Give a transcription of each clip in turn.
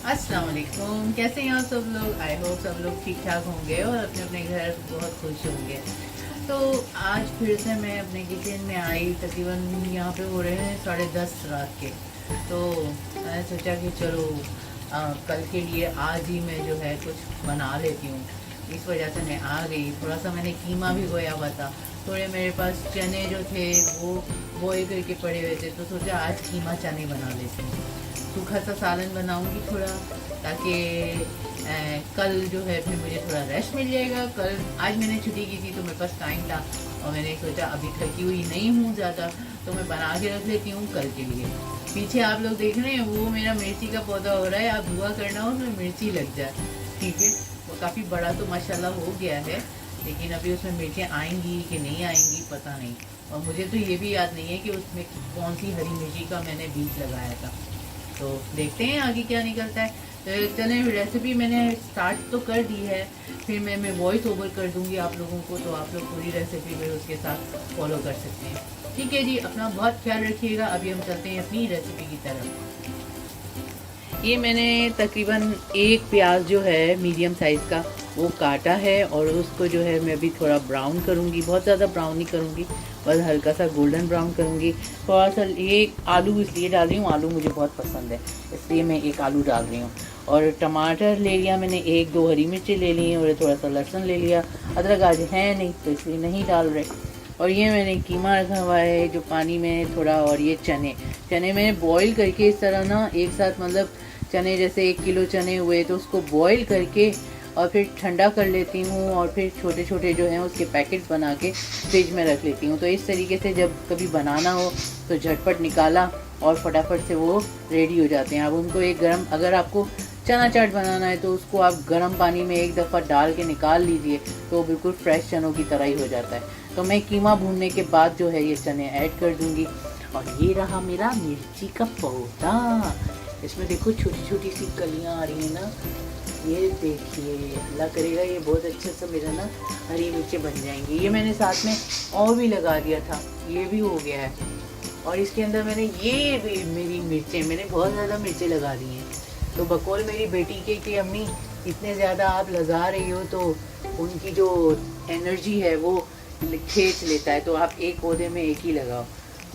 अस्सलाम वालेकुम। कैसे हैं आप सब लोग? आई होप सब लोग ठीक ठाक होंगे और अपने अपने घर बहुत खुश होंगे। तो आज फिर से मैं अपने किचन में आई। तकरीबन यहाँ पे हो रहे हैं 10:30 रात के। तो मैंने सोचा कि चलो कल के लिए आज ही मैं जो है कुछ बना लेती हूँ। इस वजह से मैं आ गई। थोड़ा सा मैंने कीमा भी गोया हुआ था, थोड़े मेरे पास चने जो थे वो बॉयल करके पड़े हुए थे, तो सोचा आज कीमा चने बना लेती हूँ। सूखा सा सालन बनाऊंगी थोड़ा, ताकि कल जो है फिर मुझे थोड़ा रेस्ट मिल जाएगा। कल आज मैंने छुट्टी की थी तो मेरे पास टाइम था और मैंने सोचा अभी थकी हुई नहीं हूँ ज़्यादा, तो मैं बना के रख लेती हूँ कल के लिए। पीछे आप लोग देख रहे हैं वो मेरा मिर्ची का पौधा हो रहा है। आप दुआ करना हो उसमें मिर्ची लग जाए, ठीक है। वो काफ़ी बड़ा तो माशाल्लाह हो गया है, लेकिन अभी उसमें मिर्चें आएंगी कि नहीं आएंगी पता नहीं। और मुझे तो ये भी याद नहीं है कि उसमें कौन सी हरी मिर्ची का मैंने बीज लगाया था। तो देखते हैं आगे क्या निकलता है। तो चलें, रेसिपी मैंने स्टार्ट तो कर दी है, फिर मैं वॉइस ओवर कर दूंगी आप लोगों को, तो आप लोग पूरी रेसिपी में उसके साथ फॉलो कर सकते हैं। ठीक है जी, अपना बहुत ख्याल रखिएगा। अभी हम चलते हैं अपनी रेसिपी की तरफ। ये मैंने तकरीबन एक प्याज जो है मीडियम साइज़ का वो काटा है और उसको जो है मैं अभी थोड़ा ब्राउन करूँगी। बहुत ज़्यादा ब्राउन नहीं करूँगी, बस हल्का सा गोल्डन ब्राउन करूँगी। थोड़ा सा एक आलू इसलिए डाल रही हूँ, आलू मुझे बहुत पसंद है इसलिए मैं एक आलू डाल रही हूँ। और टमाटर ले लिया मैंने, एक दो हरी मिर्ची ले ली और थोड़ा सा लहसुन ले लिया। अदरक आज है नहीं तो इसलिए नहीं डाल रहे। और ये मैंने कीमा रखा हुआ है जो पानी में थोड़ा, और ये चने मैंने बॉईल करके इस तरह ना एक साथ, मतलब चने जैसे 1 किलो चने हुए तो उसको बॉईल करके और फिर ठंडा कर लेती हूँ और फिर छोटे छोटे जो हैं उसके पैकेट्स बना के फ्रिज में रख लेती हूँ। तो इस तरीके से जब कभी बनाना हो तो झटपट निकाला और फटाफट से वो रेडी हो जाते हैं। अब उनको एक गरम, अगर आपको चना चाट बनाना है तो उसको आप गर्म पानी में एक दफ़ा डाल के निकाल लीजिए तो बिल्कुल फ्रेश चनों की तरह ही हो जाता है। तो मैं कीमा भूनने के बाद जो है ये चने ऐड कर दूँगी। और ये रहा मेरा मिर्ची का पौधा। इसमें देखो छोटी छोटी सी कलियां आ रही हैं ना, ये देखिए। अल्लाह करेगा ये बहुत अच्छे से मेरा ना हरी मिर्चें बन जाएंगी। ये मैंने साथ में और भी लगा दिया था, ये भी हो गया है। और इसके अंदर मैंने ये भी मेरी मिर्चें, मैंने बहुत ज़्यादा मिर्चें लगा दी हैं। तो बकौल मेरी बेटी के कि अम्मी इतने ज़्यादा आप लगा रही हो तो उनकी जो एनर्जी है वो खींच लेता है, तो आप एक पौधे में एक ही लगाओ।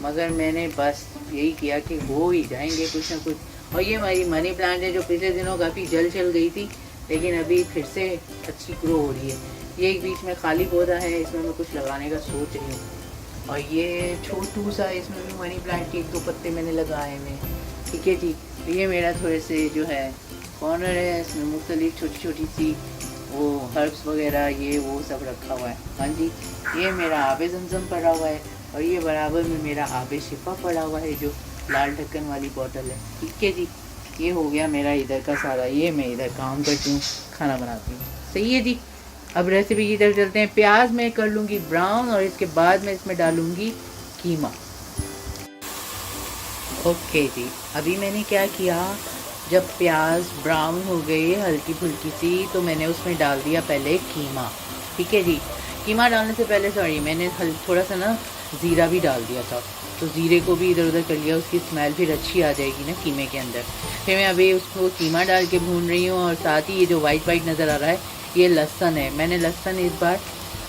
मगर मैंने बस यही किया कि हो ही जाएंगे कुछ ना कुछ। और ये हमारी मनी प्लांट है जो पिछले दिनों काफ़ी जल चल गई थी, लेकिन अभी फिर से अच्छी ग्रो हो रही है। ये एक बीच में खाली पौधा है, इसमें मैं कुछ लगाने का सोच रही हूँ। और ये छोटू सा, इसमें भी मनी प्लांट के 1-2 पत्ते मैंने लगाए हुए। ठीक है जी। तो ये मेरा थोड़े से जो है कॉर्नर है, इसमें मुख्तलिफ छोटी छोटी सी वो हर्ब्स वगैरह ये वो सब रखा हुआ है। हाँ जी। ये मेरा आबे ज़मज़म पड़ा हुआ है और ये बराबर में मेरा आबे शिफा पड़ा हुआ है जो लाल ढक्कन वाली बोतल है। ठीक है जी। ये हो गया मेरा इधर का सारा। ये मैं इधर काम करती हूँ, खाना बनाती हूँ। सही है जी। अब रेसिपी की तरफ चलते हैं। प्याज मैं कर लूँगी ब्राउन और इसके बाद मैं इसमें डालूँगी कीमा। ओके जी। अभी मैंने क्या किया, जब प्याज ब्राउन हो गई हल्की फुल्की सी तो मैंने उसमें डाल दिया पहले कीमा। ठीक है जी। कीमा डालने से पहले मैंने थोड़ा सा ना ज़ीरा भी डाल दिया था, तो ज़ीरे को भी इधर उधर कर लिया, उसकी स्मेल फिर अच्छी आ जाएगी ना कीमे के अंदर। फिर मैं अभी उसको कीमा डाल के भून रही हूँ और साथ ही ये जो वाइट वाइट नज़र आ रहा है ये लहसुन है। मैंने लहसुन इस बार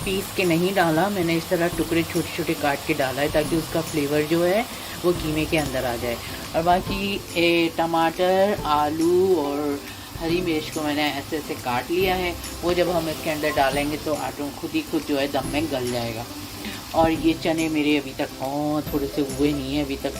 पीस के नहीं डाला, मैंने इस तरह टुकड़े छोटे छोटे काट के डाला है ताकि उसका फ्लेवर जो है वो कीमे के अंदर आ जाए। और बाकी टमाटर, आलू और हरी मिर्च को मैंने ऐसे ऐसे काट लिया है, वो जब हम इसके अंदर डालेंगे तो आटो खुद ही खुद जो है दम में गल जाएगा। और ये चने मेरे अभी तक थोड़े से हुए नहीं हैं अभी तक,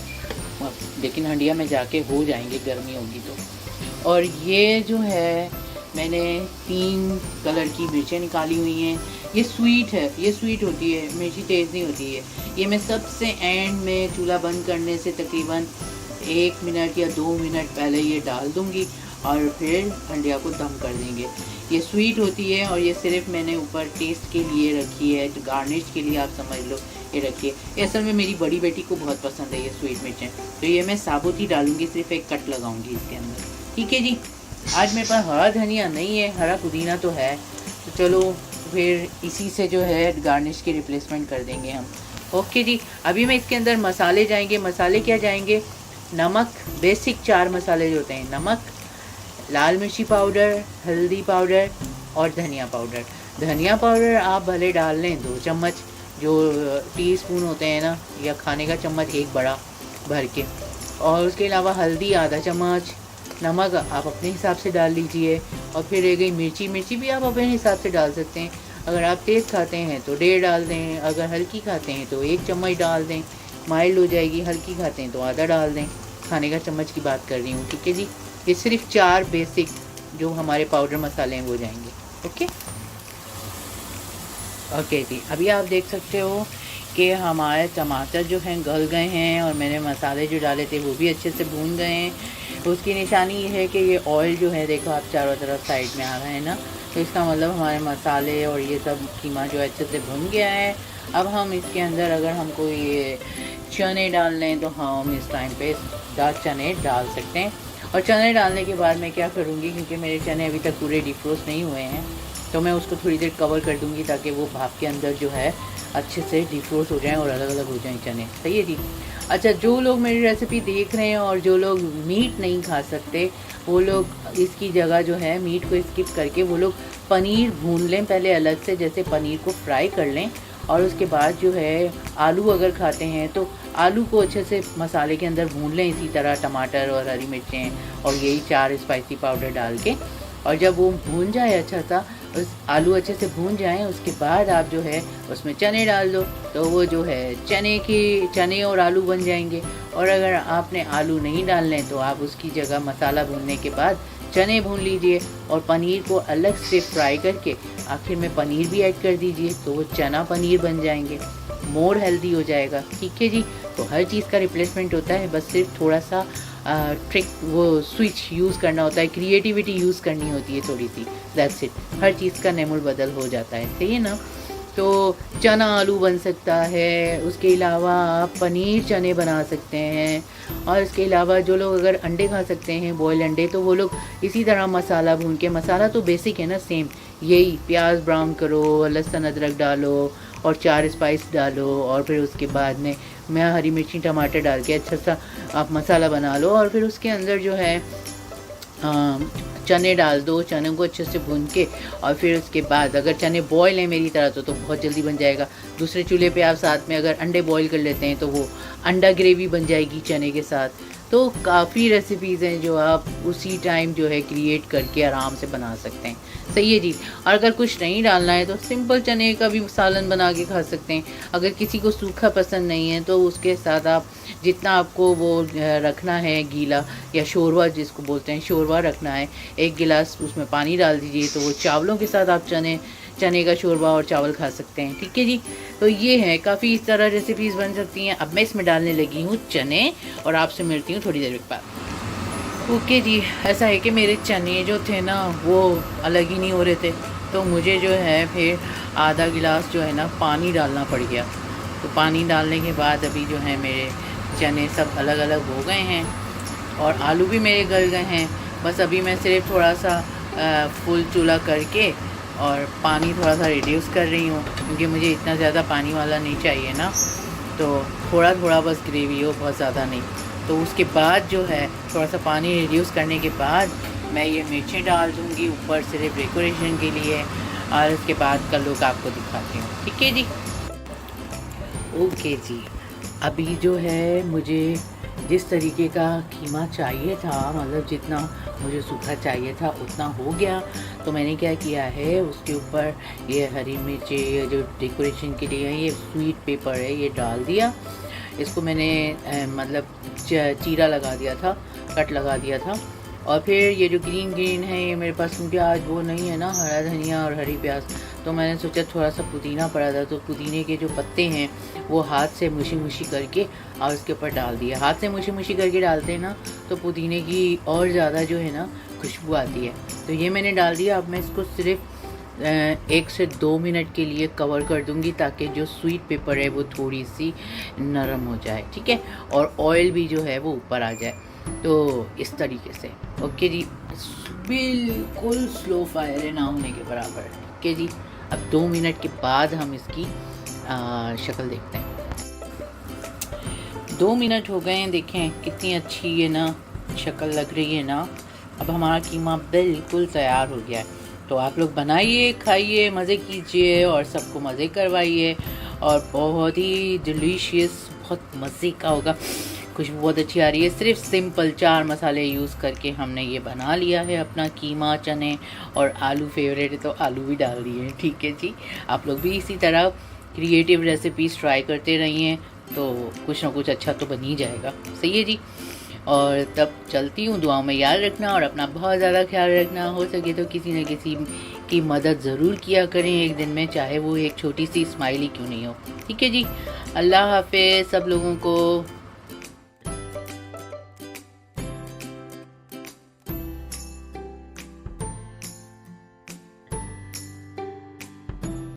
लेकिन हंडिया में जाके हो जाएंगे, गर्मी होगी तो। और ये जो है मैंने 3 कलर की मिर्चें निकाली हुई हैं। ये स्वीट है, ये स्वीट होती है, मिर्ची तेज़ नहीं होती है। ये मैं सबसे एंड में चूल्हा बंद करने से तकरीबन 1 मिनट या 2 मिनट पहले ये डाल दूँगी और फिर हंडिया को दम कर देंगे। ये स्वीट होती है और ये सिर्फ मैंने ऊपर टेस्ट के लिए रखी है, गार्निश के लिए आप समझ लो ये रखी है। ये असल में मेरी बड़ी बेटी को बहुत पसंद है ये स्वीट मिर्चें, तो ये मैं साबुत ही डालूँगी, सिर्फ एक कट लगाऊँगी इसके अंदर। ठीक है जी। आज मेरे पास हरा धनिया नहीं है, हरा पुदीना तो है, तो चलो फिर इसी से जो है गार्निश की रिप्लेसमेंट कर देंगे हम। ओके जी। अभी मैं इसके अंदर मसाले जाएंगे। मसाले क्या जाएंगे, नमक, बेसिक 4 मसाले जो होते हैं, नमक, लाल मिर्ची पाउडर, हल्दी पाउडर और धनिया पाउडर। धनिया पाउडर आप भले डाल लें 2 चम्मच, जो टीस्पून होते हैं ना, या खाने का चम्मच एक बड़ा भर के। और उसके अलावा हल्दी आधा चम्मच, नमक आप अपने हिसाब से डाल लीजिए। और फिर रह गई मिर्ची, मिर्ची भी आप अपने हिसाब से डाल सकते हैं। अगर आप तेज़ खाते हैं तो 1.5 डाल दें, अगर हल्की खाते हैं तो 1 चम्मच डाल दें, माइल्ड हो जाएगी। हल्की खाते हैं तो आधा डाल दें, खाने का चम्मच की बात कर रही हूँ, ठीक है जी। ये सिर्फ 4 बेसिक जो हमारे पाउडर मसाले हैं वो जाएंगे। ओके ओके जी, अभी आप देख सकते हो कि हमारे टमाटर जो हैं गल गए हैं और मैंने मसाले जो डाले थे वो भी अच्छे से भून गए हैं। उसकी निशानी ये है कि ये ऑयल जो है, देखो आप चारों तरफ साइड में आ रहा है ना, तो इसका मतलब हमारे मसाले और ये सब कीमा जो अच्छे से भुन गया है। अब हम इसके अंदर अगर हमको ये चने डाल लें तो हम इस टाइम पे दाल चने डाल सकते हैं। और चने डालने के बाद मैं क्या करूँगी, क्योंकि मेरे चने अभी तक पूरे डिफ्रोस्ट नहीं हुए हैं, तो मैं उसको थोड़ी देर कवर कर दूँगी ताकि वो भाप के अंदर जो है अच्छे से डिफ्रोस्ट हो जाएं और अलग अलग हो जाएं चने। सही है जी। अच्छा, जो लोग मेरी रेसिपी देख रहे हैं और जो लोग मीट नहीं खा सकते, वो लोग इसकी जगह जो है मीट को स्किप करके वो लोग पनीर भून लें पहले अलग से, जैसे पनीर को फ्राई कर लें। और उसके बाद जो है आलू अगर खाते हैं तो आलू को अच्छे से मसाले के अंदर भून लें, इसी तरह टमाटर और हरी मिर्चें और यही 4 स्पाइसी पाउडर डाल के। और जब वो भून जाए अच्छा सा, उस आलू अच्छे से भून जाएं, उसके बाद आप जो है उसमें चने डाल दो, तो वो जो है चने और आलू बन जाएंगे। और अगर आपने आलू नहीं डालने तो आप उसकी जगह मसाला भूनने के बाद चने भून लीजिए और पनीर को अलग से फ्राई करके आखिर में पनीर भी ऐड कर दीजिए, तो वो चना पनीर बन जाएंगे, मोर हेल्दी हो जाएगा। ठीक है जी। तो हर चीज़ का रिप्लेसमेंट होता है, बस सिर्फ थोड़ा सा ट्रिक वो स्विच यूज़ करना होता है, क्रिएटिविटी यूज़ करनी होती है थोड़ी सी, दैट्स इट। हर चीज़ का नेमुल बदल हो जाता है, सही है ना। तो चना आलू बन सकता है, उसके अलावा आप पनीर चने बना सकते हैं। और इसके अलावा जो लोग अगर अंडे खा सकते हैं, बॉयल अंडे, तो वो लोग इसी तरह मसाला भून के, मसाला तो बेसिक है ना सेम, यही प्याज ब्राउन करो, लहसुन अदरक डालो और 4 स्पाइस डालो, और फिर उसके बाद में मैं हरी मिर्ची टमाटर डाल के अच्छा सा आप मसाला बना लो। और फिर उसके अंदर जो है चने डाल दो, चने को अच्छे से भून के। और फिर उसके बाद अगर चने बॉयल हैं मेरी तरह तो बहुत जल्दी बन जाएगा। दूसरे चूल्हे पे आप साथ में अगर अंडे बॉयल कर लेते हैं तो वो अंडा ग्रेवी बन जाएगी चने के साथ। तो काफ़ी रेसिपीज़ हैं जो आप उसी टाइम जो है क्रिएट करके आराम से बना सकते हैं, सही है जी। और अगर कुछ नहीं डालना है तो सिंपल चने का भी सालन बना के खा सकते हैं। अगर किसी को सूखा पसंद नहीं है तो उसके साथ आप जितना आपको वो रखना है गीला या शोरवा जिसको बोलते हैं, शोरवा रखना है, 1 गिलास उसमें पानी डाल दीजिए, तो वो चावलों के साथ आप चने का शोरबा और चावल खा सकते हैं। ठीक है जी। तो ये है, काफ़ी इस तरह रेसिपीज़ बन सकती हैं। अब मैं इसमें डालने लगी हूँ चने और आपसे मिलती हूँ थोड़ी देर बाद। ओके जी, ऐसा है कि मेरे चने जो थे ना वो अलग ही नहीं हो रहे थे, तो मुझे जो है फिर आधा गिलास जो है ना पानी डालना पड़ गया। तो पानी डालने के बाद अभी जो है मेरे चने सब अलग अलग हो गए हैं और आलू भी मेरे गल गए हैं। बस अभी मैं सिर्फ थोड़ा सा फुल चूल्हा करके और पानी थोड़ा सा रिड्यूस कर रही हूँ, क्योंकि मुझे इतना ज़्यादा पानी वाला नहीं चाहिए ना, तो थोड़ा थोड़ा बस ग्रेवी हो, बहुत ज़्यादा नहीं। तो उसके बाद जो है थोड़ा सा पानी रिड्यूस करने के बाद मैं ये मिर्चें डाल दूँगी ऊपर सिर्फ डेकोरेशन के लिए, और उसके बाद का लुक आपको दिखाती हूँ। ठीक है जी। ओके जी, अभी जो है मुझे जिस तरीके का कीमा चाहिए था, मतलब जितना मुझे सूखा चाहिए था उतना हो गया, तो मैंने क्या किया है उसके ऊपर ये हरी मिर्ची, ये जो डेकोरेशन के लिए ये स्वीट पेपर है ये डाल दिया। इसको मैंने मतलब चीरा लगा दिया था, कट लगा दिया था। और फिर ये जो ग्रीन है ये मेरे पास, क्योंकि आज वो नहीं है ना हरा धनिया और हरी प्याज, तो मैंने सोचा थोड़ा सा पुदीना पड़ा था, तो पुदीने के जो पत्ते हैं वो हाथ से मुशी करके और उसके ऊपर डाल दिया। हाथ से मुशी करके डालते हैं ना तो पुदीने की और ज़्यादा जो है ना खुशबू आती है। तो ये मैंने डाल दिया। अब मैं इसको सिर्फ 1 से 2 मिनट के लिए कवर कर दूंगी ताकि जो स्वीट पेपर है वो थोड़ी सी नरम हो जाए, ठीक है, और ऑयल भी जो है वो ऊपर आ जाए। तो इस तरीके से ओके जी, बिल्कुल स्लो फायर है, ना होने के बराबर। ओके जी, अब 2 मिनट के बाद हम इसकी शक्ल देखते हैं। 2 मिनट हो गए हैं, देखें कितनी अच्छी है ना शक्ल लग रही है ना, अब हमारा कीमा बिल्कुल तैयार हो गया है। तो आप लोग बनाइए, खाइए, मज़े कीजिए और सबको मज़े करवाइए और बहुत ही डिलीशियस, बहुत मज़े का होगा। खुशबू बहुत अच्छी आ रही है। सिर्फ सिंपल 4 मसाले यूज़ करके हमने ये बना लिया है अपना कीमा। चने और आलू फेवरेट है तो आलू भी डाल दिए हैं। ठीक है जी, आप लोग भी इसी तरह क्रिएटिव रेसिपीज़ ट्राई करते रहिए तो कुछ ना कुछ अच्छा तो बन ही जाएगा। सही है जी। और तब चलती हूँ, दुआओं में याद रखना और अपना बहुत ज़्यादा ख्याल रखना। हो सके तो किसी न किसी की मदद ज़रूर किया करें एक दिन में, चाहे वो एक छोटी सी स्माइल ही क्यों नहीं हो। ठीक है जी, अल्लाह हाफ़िज़ सब लोगों को।